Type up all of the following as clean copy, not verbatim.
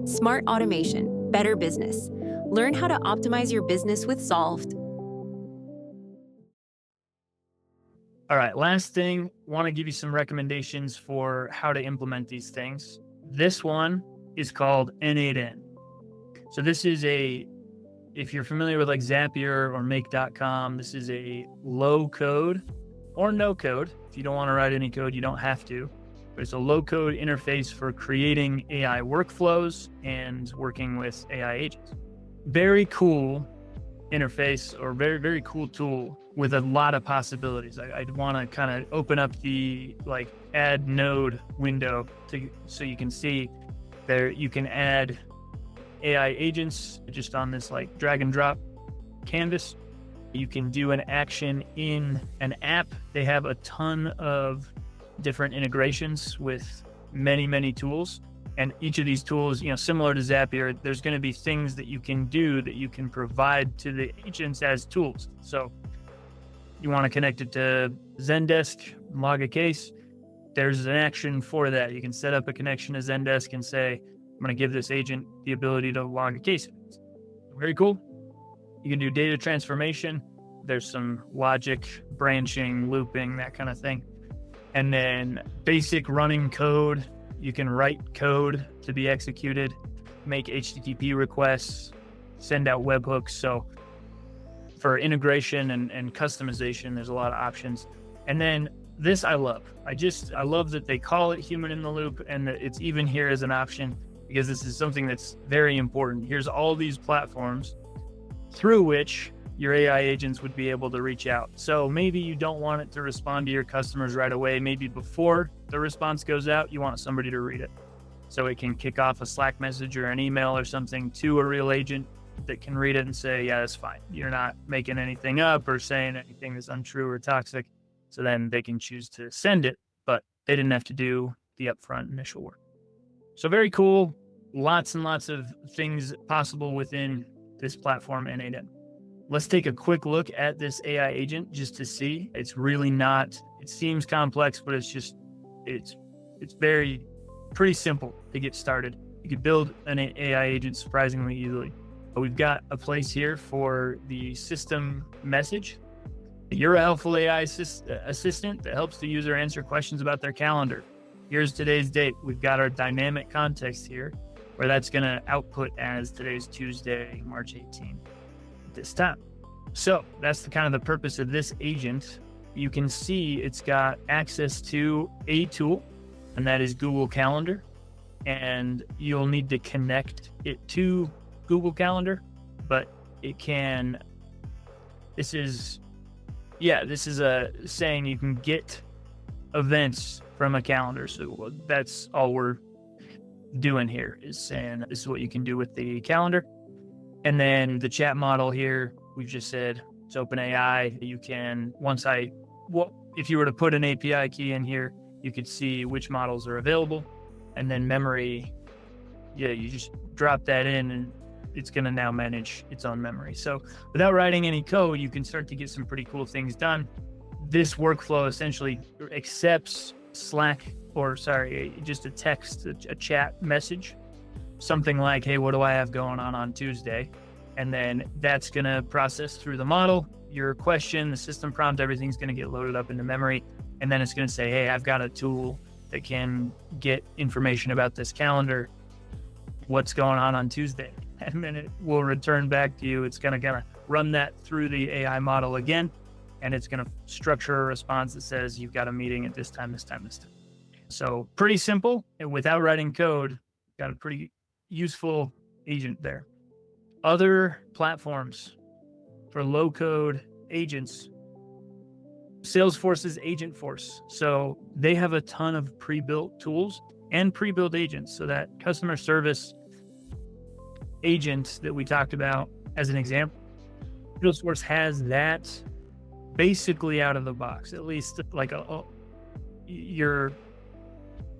Smart automation, better business. Learn how to optimize your business with Solved. All right, last thing, want to give you some recommendations for how to implement these things. This one is called n8n. So this is if you're familiar with like Zapier or make.com, this is a low code or no code. If you don't want to write any code, you don't have to. But it's a low code interface for creating AI workflows and working with AI agents. Very cool interface, or very, very cool tool with a lot of possibilities. I'd want to kind of open up the like add node window so you can see there you can add AI agents just on this like drag and drop canvas. You can do an action in an app. They have a ton of different integrations with many, many tools. And each of these tools, similar to Zapier, there's going to be things that you can do that you can provide to the agents as tools. So you want to connect it to Zendesk, log a case. There's an action for that. You can set up a connection to Zendesk and say, I'm going to give this agent the ability to log a case. Very cool. You can do data transformation. There's some logic, branching, looping, that kind of thing. And then basic running code. You can write code to be executed, make HTTP requests, send out webhooks. So for integration and customization, there's a lot of options. And then this I love. I love that they call it human in the loop and that it's even here as an option, because this is something that's very important. Here's all these platforms through which your AI agents would be able to reach out. So maybe you don't want it to respond to your customers right away. Maybe before the response goes out, you want somebody to read it. So it can kick off a Slack message or an email or something to a real agent that can read it and say, yeah, that's fine. You're not making anything up or saying anything that's untrue or toxic. So then they can choose to send it, but they didn't have to do the upfront initial work. So very cool. Lots and lots of things possible within this platform, n8n. Let's take a quick look at this AI agent just to see. It's really not, it seems complex, but it's pretty simple to get started. You could build an AI agent surprisingly easily. But we've got a place here for the system message. You're a helpful AI assistant that helps the user answer questions about their calendar. Here's today's date. We've got our dynamic context here, where that's going to output as today's Tuesday, March 18th. This time. So that's the kind of the purpose of this agent. You can see it's got access to a tool, and that is Google Calendar. And you'll need to connect it to Google Calendar, but it can, this is a saying you can get events from a calendar. So that's all we're doing here, is saying this is what you can do with the calendar. And then the chat model here, we've just said it's OpenAI. You can, if you were to put an API key in here, you could see which models are available. And then memory, you just drop that in and it's going to now manage its own memory. So without writing any code, you can start to get some pretty cool things done. This workflow essentially accepts just a text, a chat message. Something like, hey, what do I have going on Tuesday? And then that's going to process through the model, your question, the system prompt, everything's going to get loaded up into memory. And then it's going to say, hey, I've got a tool that can get information about this calendar. What's going on Tuesday? And then it will return back to you. It's going to run that through the AI model again. And it's going to structure a response that says, you've got a meeting at this time, this time, this time. So pretty simple. And without writing code, got a pretty useful agent there. Other platforms for low code agents, Salesforce's Agentforce. So they have a ton of pre-built tools and pre-built agents. So that customer service agent that we talked about as an example, Salesforce has that basically out of the box, at least like you're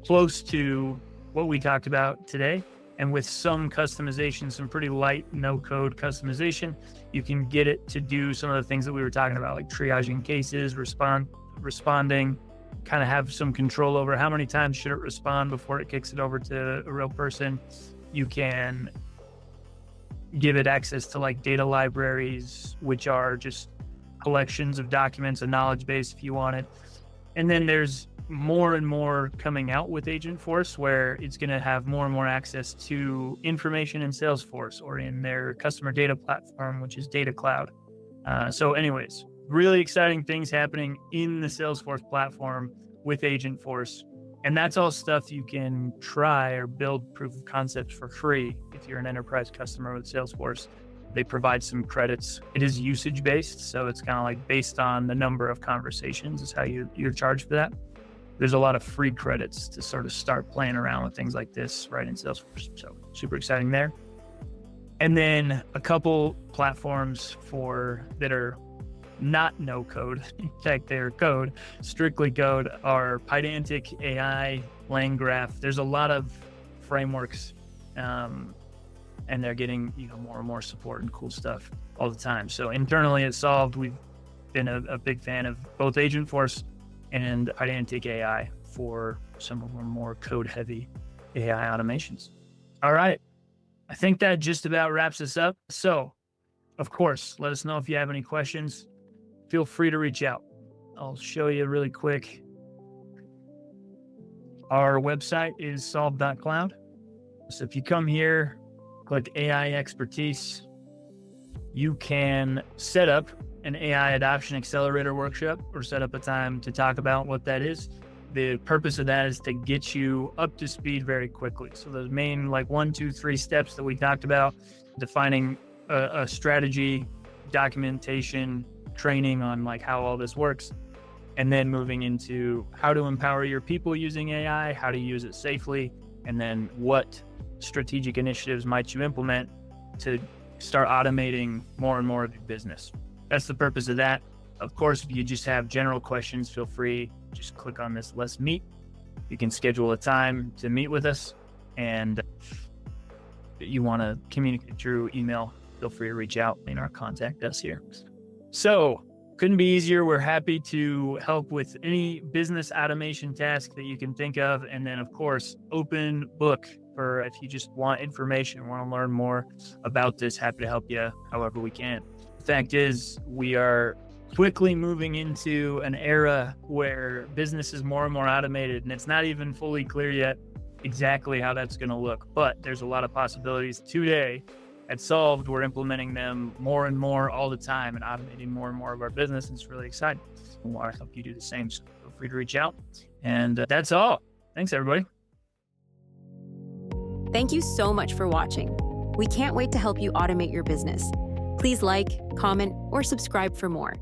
close to what we talked about today. And with some customization, some pretty light no-code customization, you can get it to do some of the things that we were talking about, like triaging cases, responding, kind of have some control over how many times should it respond before it kicks it over to a real person. You can give it access to like data libraries, which are just collections of documents, a knowledge base if you want it. And then there's more and more coming out with Agentforce, where it's going to have more and more access to information in Salesforce or in their customer data platform, which is Data Cloud. So anyways, really exciting things happening in the Salesforce platform with Agentforce. And that's all stuff you can try or build proof of concepts for free if you're an enterprise customer with Salesforce. They provide some credits. It is usage based, so it's kind of like based on the number of conversations is how you're charged for that. There's a lot of free credits to sort of start playing around with things like this right in Salesforce. So super exciting there. And then a couple platforms that are not no code. In fact, they're code, strictly code, are Pydantic, AI, LangGraph. There's a lot of frameworks, and they're getting more and more support and cool stuff all the time. So internally at Solved, we've been a big fan of both Agentforce and Pydantic AI for some of our more code-heavy AI automations. All right, I think that just about wraps us up. So, of course, let us know if you have any questions. Feel free to reach out. I'll show you really quick. Our website is solved.cloud. So if you come here, click AI Expertise, you can set up an AI Adoption Accelerator workshop or set up a time to talk about what that is. The purpose of that is to get you up to speed very quickly. So the main 1, 2, 3 steps that we talked about: defining a strategy, documentation, training on how all this works, and then moving into how to empower your people using AI, how to use it safely, and then what strategic initiatives might you implement to start automating more and more of your business. That's the purpose of that. Of course, if you just have general questions, feel free, just click on this Let's Meet. You can schedule a time to meet with us, and if you want to communicate through email, feel free to reach out in our contact us here. So couldn't be easier. We're happy to help with any business automation task that you can think of. And then, of course, open book for if you just want information, want to learn more about this. Happy to help you however we can. The fact is, we are quickly moving into an era where business is more and more automated, and it's not even fully clear yet exactly how that's going to look. But there's a lot of possibilities today. At Solved, we're implementing them more and more all the time and automating more and more of our business. And it's really exciting. We want to help you do the same. So feel free to reach out. And that's all. Thanks, everybody. Thank you so much for watching. We can't wait to help you automate your business. Please like, comment, or subscribe for more.